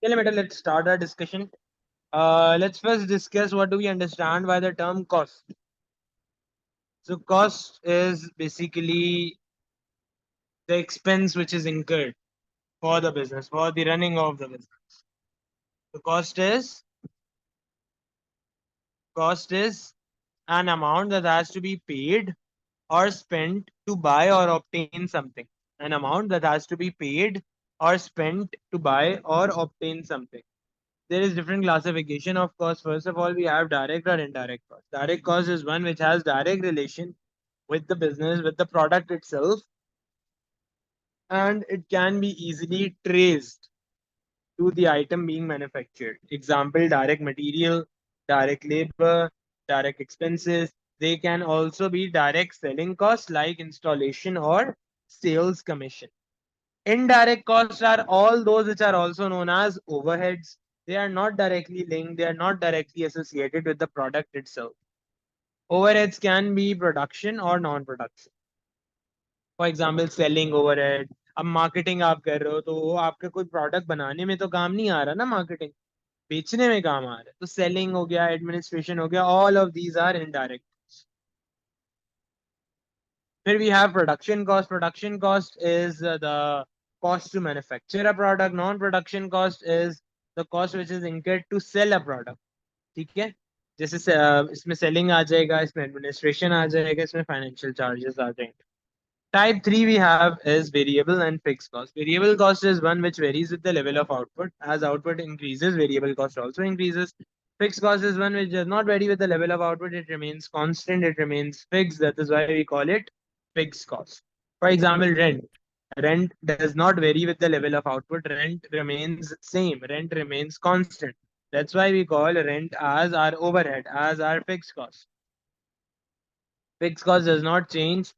Let's start our discussion. Let's first discuss what do we understand by the term cost. So cost is basically the expense which is incurred for the business, for the running of the business. The cost is an amount that has to be paid or spent to buy or obtain something. An amount that has to be paid or spent to buy or obtain something. There is different classification of cost. First of all, we have direct or indirect cost. Direct cost is one which has direct relation with the business, with the product itself, and it can be easily traced to the item being manufactured. Example, direct material, direct labor, direct expenses. They can also be direct selling costs like installation or sales commission. Indirect costs are all those which are also known as overheads. They are not directly linked, they are not directly associated with the product itself. Overheads can be production or non-production. For example selling overhead. अब marketing आप कर रहे हो तो वो आपका कोई product बनाने में तो काम नहीं आ रहा ना, मार्केटिंग बेचने में काम आ रहा है. तो सेलिंग हो गया, एडमिनिस्ट्रेशन हो गया, all of these are indirect. फिर we have production cost. Production cost is the cost to manufacture a product. Non-production cost is the cost which is incurred to sell a product. ठीक है, जैसे इसमें selling आ जाएगा, इसमें administration आ जाएगा, इसमें financial charges आ जाएंगे. Type 3 we have is variable and fixed cost. Variable cost is one which varies with the level of output. As output increases, variable cost also increases. Fixed cost is one which does not vary with the level of output. It remains constant. It remains fixed. That is why we call it fixed cost. For example, rent. Rent does not vary with the level of output. Rent remains same. Rent remains constant. That's why we call rent as our overhead, as our fixed cost. Fixed cost does not change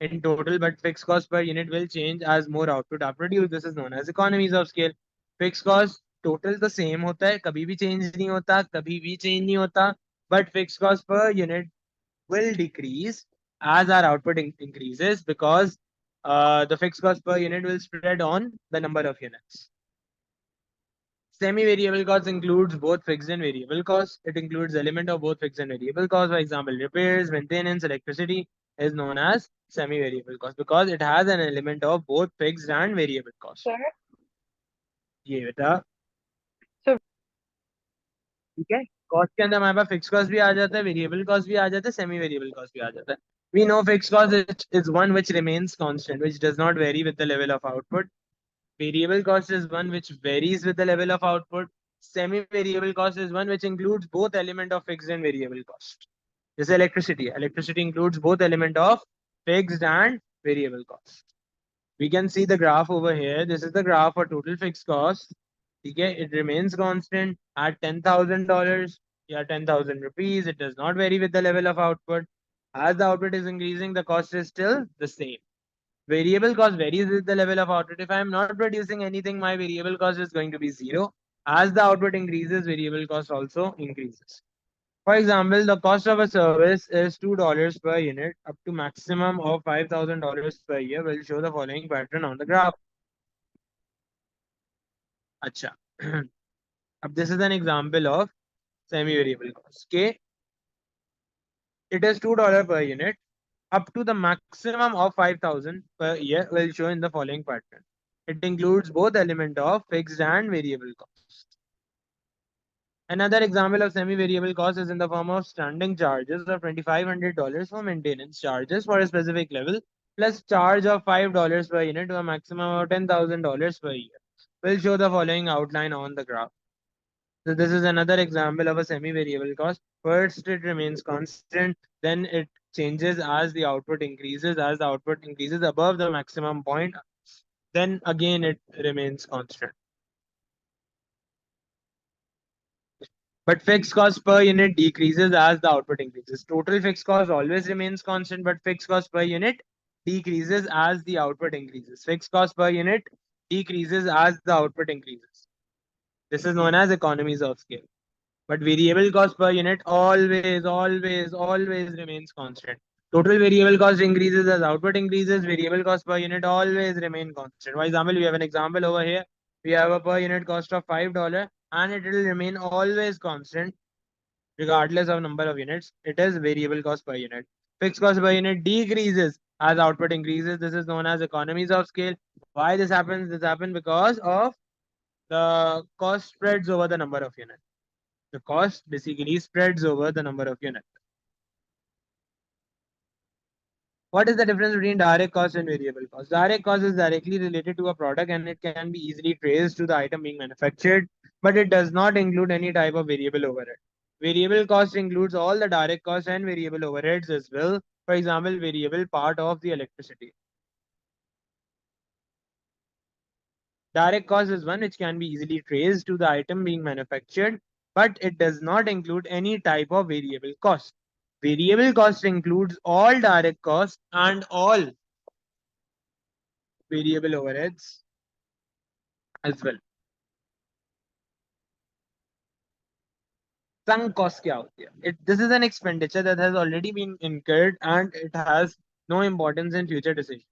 in total, but fixed cost per unit will change as more output are produced. This is known as economies of scale. Fixed cost total the same होता है, कभी भी change नहीं होता, कभी भी change नहीं होता, but fixed cost per unit will decrease as our output increases because the fixed cost per unit will spread on the number of units. Semi-variable cost includes both fixed and variable costs. It includes element of both fixed and variable costs. For example, repairs, maintenance, electricity is known as semi-variable cost because it has an element of both fixed and variable cost. Sir, ये बेटा so ठीक है. Cost के अंदर हमारे पास fix cost भी आ जाता है, वेरिएबल कॉस्ट भी आ जाता है, सेमी वेरिएबल कॉस्ट भी आ जाता है. We know fixed cost is one which remains constant, which does not vary with the level of output. Variable cost is one which varies with the level of output. Semi-variable cost is one which includes both element of fixed and variable cost. This is electricity. Electricity includes both element of fixed and variable cost. We can see the graph over here. This is the graph for total fixed cost. Okay, it remains constant at $10,000. Yeah, 10,000 rupees. It does not vary with the level of output. As the output is increasing, the cost is still the same. Variable cost varies with the level of output. If I am not producing anything, my variable cost is going to be zero. As the output increases, variable cost also increases. For example, the cost of a service is $2 per unit up to maximum of $5,000 per year. We'll show the following pattern on the graph. Acha. This is an example of semi-variable cost. Okay, it is $2 per unit up to the maximum of 5,000 per year. Will show in the following pattern. It includes both element of fixed and variable cost. Another example of semi-variable cost is in the form of standing charges of $2,500 for maintenance charges for a specific level, plus charge of $5 per unit to a maximum of $10,000 per year. We'll show the following outline on the graph. So this is another example of a semi-variable cost. First, it remains constant, then it changes as the output increases. As the output increases above the maximum point, then again it remains constant. But fixed cost per unit decreases as the output increases. Total fixed cost always remains constant, but fixed cost per unit decreases as the output increases. Fixed cost per unit decreases as the output increases. This is known as economies of scale. But variable cost per unit always remains constant. Total variable cost increases as output increases. Variable cost per unit always remain constant. For example, we have an example over here. We have a per unit cost of $5 and it will remain always constant regardless of number of units. It is variable cost per unit. Fixed cost per unit decreases as output increases. This is known as economies of scale. Why this happens? This happens because of the cost spreads over the number of units. The cost basically spreads over the number of units. What is the difference between direct cost and variable cost? Direct cost is directly related to a product and it can be easily traced to the item being manufactured, but it does not include any type of variable overhead. Variable cost includes all the direct costs and variable overheads as well. For example, variable part of the electricity. Direct cost is one which can be easily traced to the item being manufactured, but it does not include any type of variable cost. Variable cost includes all direct costs and all variable overheads as well. Sunk cost क्या होती है? This is an expenditure that has already been incurred and it has no importance in future decision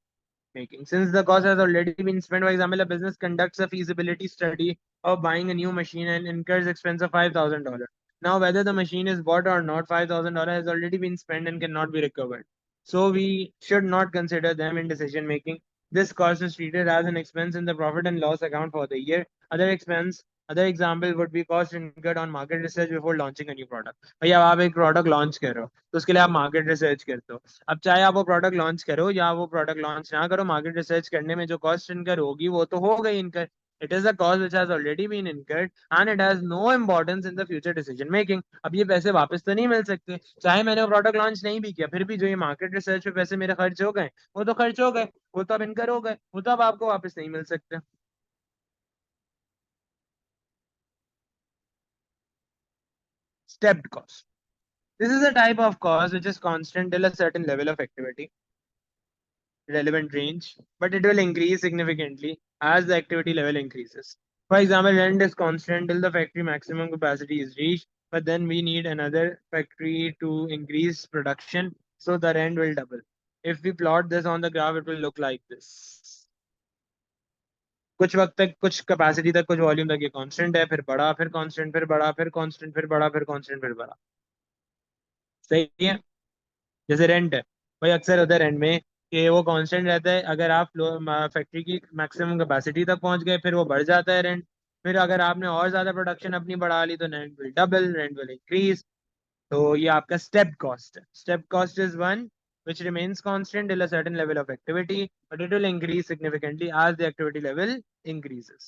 making. Since the cost has already been spent, for example, a business conducts a feasibility study of buying a new machine and incurs expense of $5,000. Now, whether the machine is bought or not, $5,000 has already been spent and cannot be recovered. So we should not consider them in decision making. This cost is treated as an expense in the profit and loss account for the year. Other example would be cost incurred on market research before launching a new product. भैया आप एक product launch कर रहे हो तो उसके लिए आप मार्केट रिसर्च करते हो. अब चाहे आप वो प्रोडक्ट लॉन्च करो या वो प्रोडक्ट लॉन्च ना करो, मार्केट रिसर्च करने में जो कॉस्ट इनकर होगी वो तो हो गई incur. It is a cost which has already been incurred and it has no importance in the future decision making. अब ये पैसे वापस तो नहीं मिल सकते, चाहे मैंने वो प्रोडक्ट लॉन्च नहीं भी किया, फिर भी जो ये मार्केट रिसर्च पे पैसे मेरे खर्च हो गए वो तो खर्च हो गए, वो तो अब इनकर हो गए, वो तो अब आपको वापस नहीं मिल सकते. Stepped cost. This is a type of cost which is constant till a certain level of activity, relevant range, but it will increase significantly as the activity level increases. For example, rent is constant till the factory maximum capacity is reached, but then we need another factory to increase production, so the rent will double. If we plot this on the graph, it will look like this. कुछ वक्त तक कुछ capacity तक कुछ volume तक ये constant है, फिर बढ़ा, फिर कांस्टेंट, फिर बढ़ा, फिर कांस्टेंट, फिर बढ़ा, फिर कांस्टेंट, फिर बढ़ा. सही है. जैसे रेंट है भाई, अक्सर होता है रेंट में कि वो कांस्टेंट रहता है. अगर आप फैक्ट्री की मैक्सिमम कैपेसिटी तक पहुंच गए फिर वो बढ़ जाता है रेंट. फिर अगर आपने और ज्यादा प्रोडक्शन अपनी बढ़ा ली तो rent will double, rent will increase. तो ये आपका स्टेप कॉस्ट है. Step cost is one which remains constant till a certain level of activity, but it will increase significantly as the activity level increases.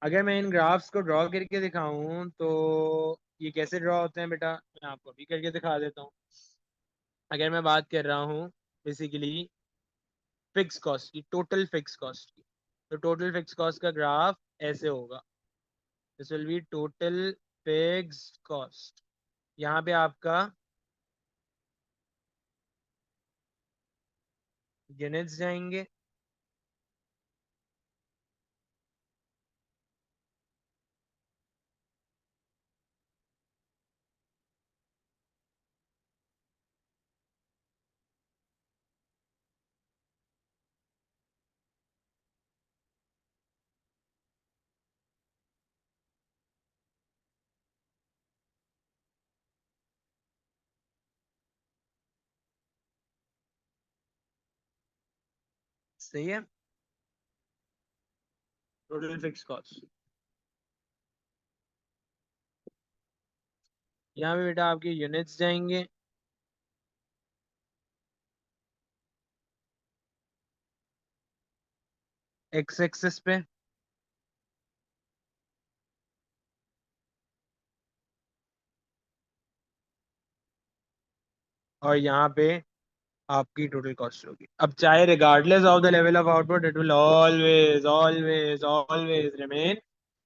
अगर मैं इन graphs को draw करके दिखाऊं तो ये कैसे ड्रॉ होते हैं बेटा, मैं आपको भी करके दिखा देता हूँ. अगर मैं बात कर रहा हूँ बेसिकली फिक्स कॉस्ट की, टोटल फिक्स कॉस्ट की, तो टोटल फिक्स कॉस्ट का ग्राफ ऐसे होगा. This will be total fix cost. यहाँ पे आपका यूनिट्स जाएंगे, सही है. टोटल फिक्स कॉस्ट यहाँ पे बेटा आपके यूनिट्स जाएंगे, एक्स एक्सिस पे, और यहाँ पे आपकी टोटल कॉस्ट होगी. अब चाहे regardless of the level of output it will always always always remain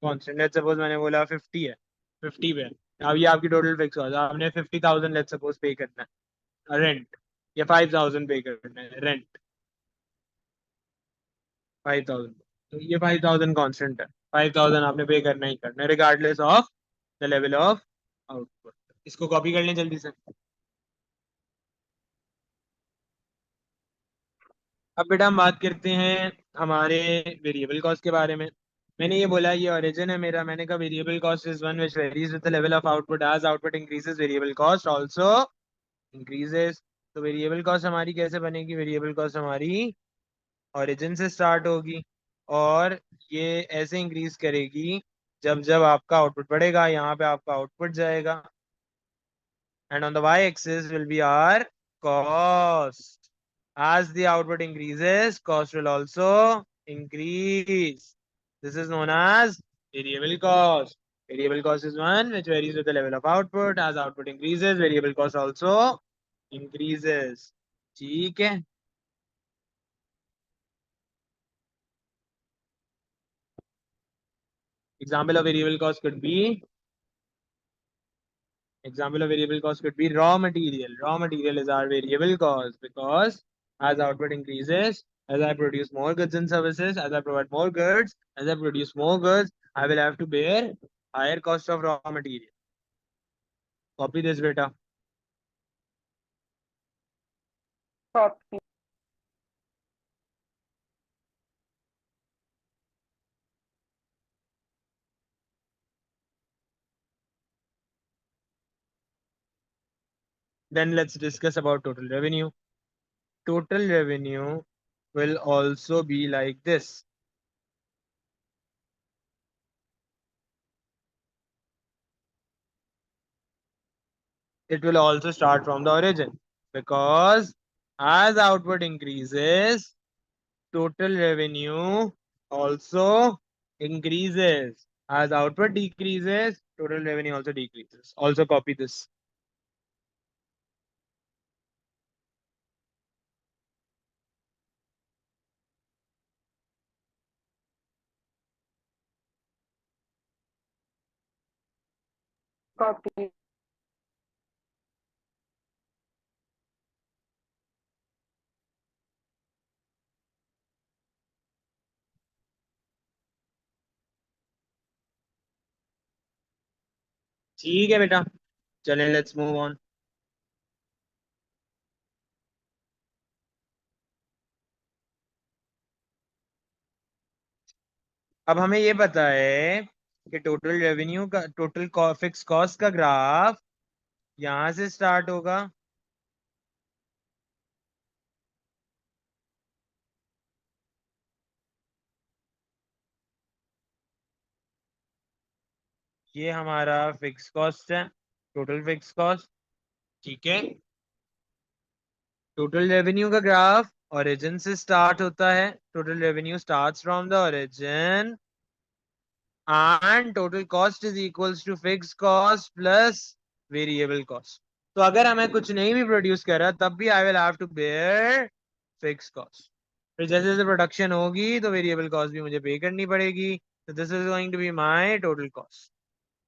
constant. Let's suppose मैंने बोला 50 है, 50 पे. अब ये आपकी टोटल फिक्स कॉस्ट, आपने 50,000 लेट्स सपोज पे करना है रेंट, या 5,000 पे करना है रेंट. 5,000, तो ये 5,000 कांस्टेंट है. 5,000 आपने पे करना ही करना है regardless of the level of output. इसको कॉपी कर लें जल्दी से. अब बेटा हम बात करते हैं हमारे वेरिएबल कॉस्ट के बारे में। मैंने ये बोला ये ओरिजिन है मेरा, मैंने कहा variable cost is one which varies with the level of output, as output increases variable cost also increases. तो वेरिएबल कॉस्ट हमारी कैसे बनेगी? वेरिएबल कॉस्ट हमारी ओरिजिन से स्टार्ट होगी और ये ऐसे इंक्रीज करेगी जब जब आपका आउटपुट बढ़ेगा, यहाँ पे आपका आउटपुट जाएगा, and on the y-axis will be our cost. As the output increases, cost will also increase. This is known as variable cost. Variable cost is one which varies with the level of output. As output increases, variable cost also increases. ठीक है? Example of variable cost could be Example of variable cost could be raw material. Raw material is our variable cost because as output increases, as I produce more goods and services, as I provide more goods, as I produce more goods, I will have to bear higher cost of raw material. Copy this, beta. Copy. Then let's discuss about total revenue. Total revenue will also be like this. It will also start from the origin because as output increases, total revenue also increases. As output decreases, total revenue also decreases. Also copy this. Copy. ठीक है बेटा, चलें let's move on. अब हमें ये पता है कि टोटल रेवेन्यू का टोटल फिक्स कॉस्ट का ग्राफ यहां से स्टार्ट होगा, ये हमारा फिक्स कॉस्ट है, टोटल फिक्स कॉस्ट। ठीक है, टोटल रेवेन्यू का ग्राफ ओरिजिन से स्टार्ट होता है, total revenue starts from the origin and total cost is equals to fixed cost plus variable cost. तो अगर हमें कुछ नहीं भी प्रोड्यूस कर रहा तब भी I will have to bear fix cost. फिर जैसे जैसे प्रोडक्शन होगी तो वेरिएबल कॉस्ट भी मुझे पे करनी पड़ेगी। तो this is going to be my total cost.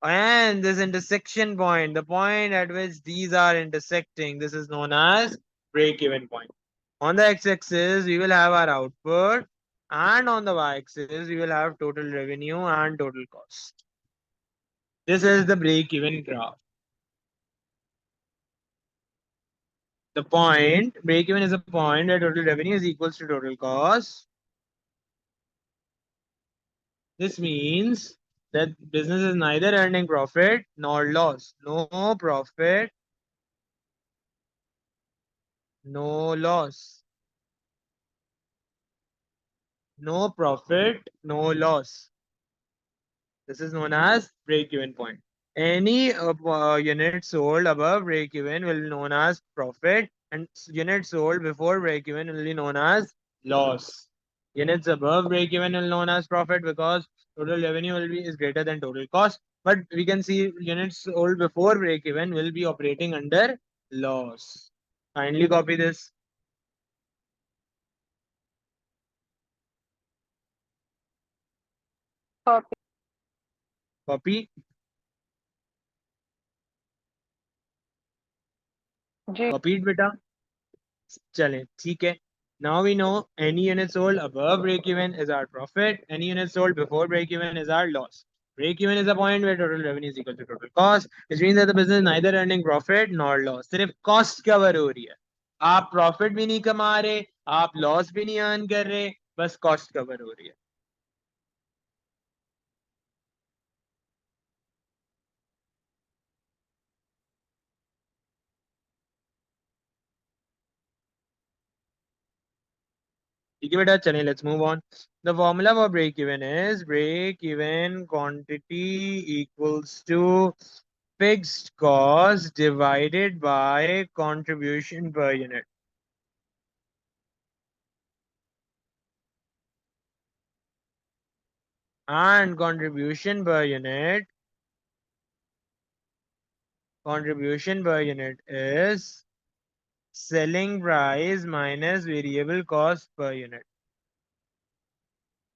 And this intersection point, the point at which these are intersecting, this is known as break-even point. On the x-axis, we will have our output, and on the y-axis, we will have total revenue and total cost. This is the break-even graph. The point, break-even is a point where total revenue is equals to total cost. This means that business is neither earning profit nor loss. No profit, no loss. No profit, no loss. This is known as break-even point. Any unit sold above break-even will be known as profit, and units sold before break-even will be known as loss. Units above break-even will be known as profit because total revenue will be is greater than total cost. But we can see units sold before break-even will be operating under loss. Kindly copy this. Copy. Copy. G. Copied, beta. चलें ठीक है. Now we know any unit sold above break even is our profit. Any unit sold before break even is our loss. Break even is a point where total revenue is equal to total cost, which means that the business is neither earning profit nor loss. सिर्फ cost cover हो रही है. आप profit भी नहीं कमा रहे, आप लॉस भी नहीं अर्न कर रहे, बस कॉस्ट कवर हो रही है। ठीक है बेटा, चलिए let's move on. The formula for break even is break even quantity equals to fixed cost divided by contribution per unit. And contribution per unit is selling price minus variable cost per unit.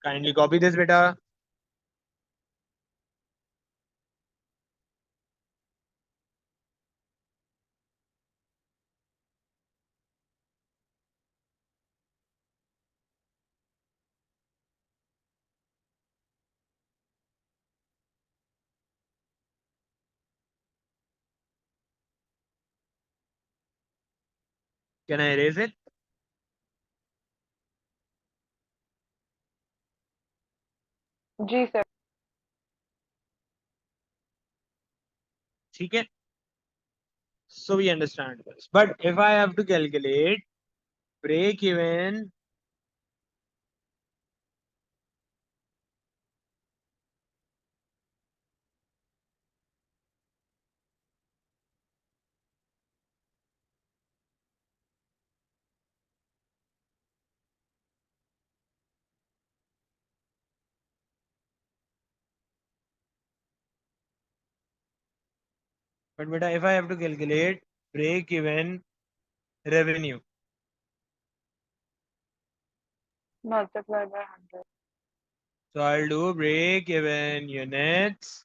Kindly copy this beta. Can I erase it? जी sir. ठीक है, so we understand this. But if I have to calculate break even, but beta, if I have to calculate break even revenue, multiply by 100। so I'll do break even units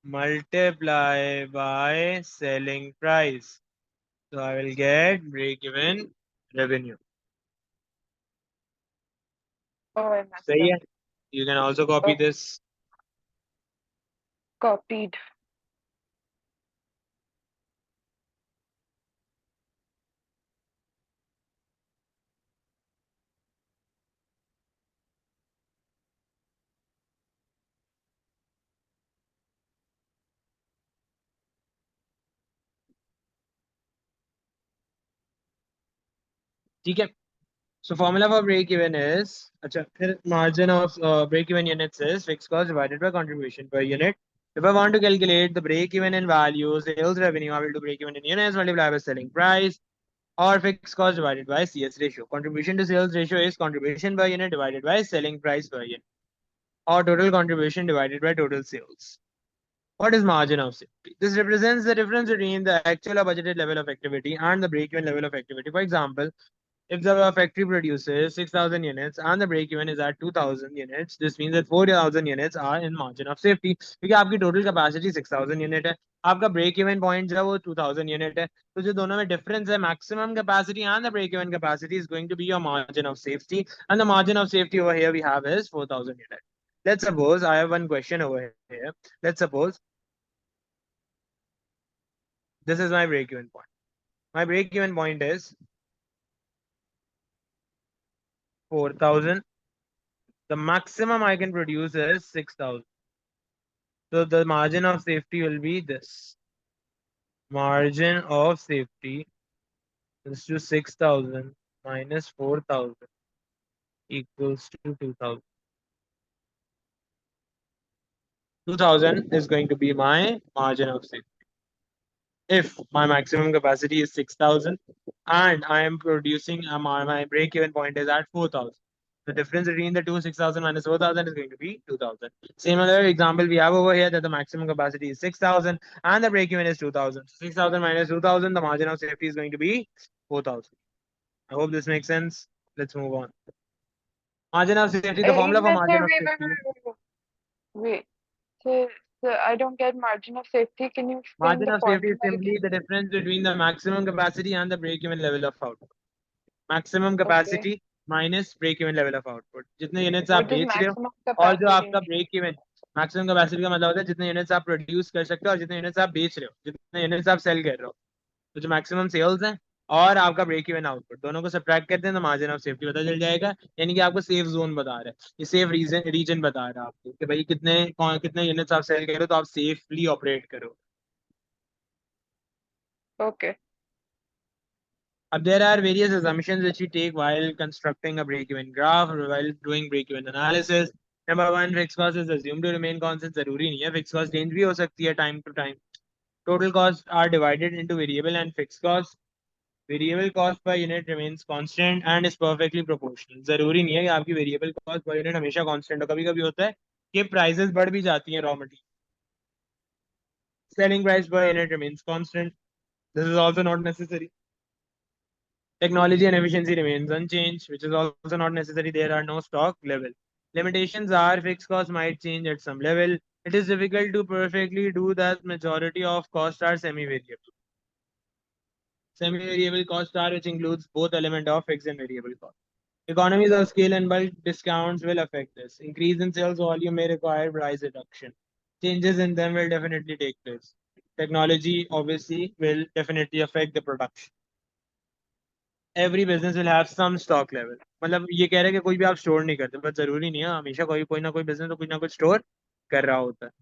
multiply by selling price. So I will get break even revenue. Oh I messed सही up. है, you can also copy this. Copied. ठीक है, so formula for break even is, अच्छा फिर margin of break even units is fixed cost divided by contribution per unit. If I want to calculate the break even in value sales revenue, I will do break even in units multiplied by selling price or fixed cost divided by CS ratio. Contribution to sales ratio is contribution per unit divided by selling price per unit, or total contribution divided by total sales. What is margin of safety? This represents the difference between the actual or budgeted level of activity and the break-even level of activity. For example, if the factory produces 6,000 units and the break-even is at 2,000 units, this means that 4,000 units are in margin of safety. क्योंकि आपकी total capacity 6,000 unit है, आपका break-even point जो है वो 2,000 unit है, तो जो दोनों में difference है, maximum capacity and the break-even capacity is going to be your margin of safety, and the margin of safety over here we have is 4,000 units. Let's suppose I have one question over here. Let's suppose this is my break-even point. My break-even point is 4,000. The maximum I can produce is 6,000. So the margin of safety will be this. Margin of safety is to 6,000 minus 4,000 equals to 2,000. 2,000 is going to be my margin of safety. If my maximum capacity is 6,000 and I am producing my break even point is at 4,000. The difference between the two 6,000 minus 4,000 is going to be 2,000. Same other example we have over here that the maximum capacity is 6,000 and the break even is 2,000. 6,000 minus 2,000, the margin of safety is going to be 4,000. I hope this makes sense. Let's move on. Margin of safety, the formula for इनमें से margin of wait wait safety. wait wait wait so I don't get margin of safety. Can you explain Margin the of safety is formula simply again? the difference between the maximum capacity and the break even level of output. Maximum Okay. Capacity minus break even level of output, जितने units आप What is बेच रहे हो maximum और जो capacity आपका mean? Break even. Maximum capacity का मतलब होता है जितने यूनिट्स आप प्रोड्यूस कर सकते हो और जितने यूनिट्स आप बेच रहे हो, जितने यूनिट्स आप सेल कर रहे हो, तो जो मैक्सिमम सेल्स हैं और आपका ब्रेक इवन आउटपुट, दोनों को सब्ट्रैक्ट करते हैं तो मार्जिन ऑफ सेफ्टी पता चल जाएगा। यानी कि आपको सेफ जोन बता रहा है, ये सेफ रीजन रीजन बता रहा है आपको कि भाई कितने यूनिट्स आप सेल करो तो आप सेफली ऑपरेट करो। Okay. There are various assumptions which we take while constructing a break-even graph or while doing break-even analysis. Number one, fixed cost is assumed to remain constant. जरूरी नहीं है, fixed cost change भी हो सकती है time to time. Total costs are divided into variable and fixed costs. Variable cost per unit remains constant and is perfectly proportional. जरूरी नहीं है कि आपकी variable cost per unit हमेशा constant हो, कभी कभी होता है कि prices बढ़ भी जाती हैं raw material. Selling price per unit remains constant. This is also not necessary. Technology and efficiency remains unchanged, which is also not necessary. There are no stock level. Limitations are fixed costs might change at some level. It is difficult to perfectly do that. Majority of costs are semi-variable. Semi-variable costs are which includes both element of fixed and variable cost. Economies of scale and bulk discounts will affect this. Increase in sales volume may require price reduction. Changes in them will definitely take place. Technology obviously will definitely affect the production. Every business will have some stock level, मतलब ये कह रहे हैं कि कोई भी आप store नहीं करते, बट जरूरी नहीं है, हमेशा कोई कोई ना कोई बिजनेस तो कुछ ना कुछ स्टोर कर रहा होता है।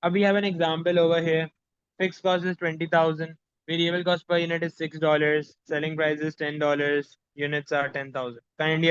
अभी have an example over here, fix cost is 20,000, variable cost per unit is $6, selling price is $10, units are 10,000, kindly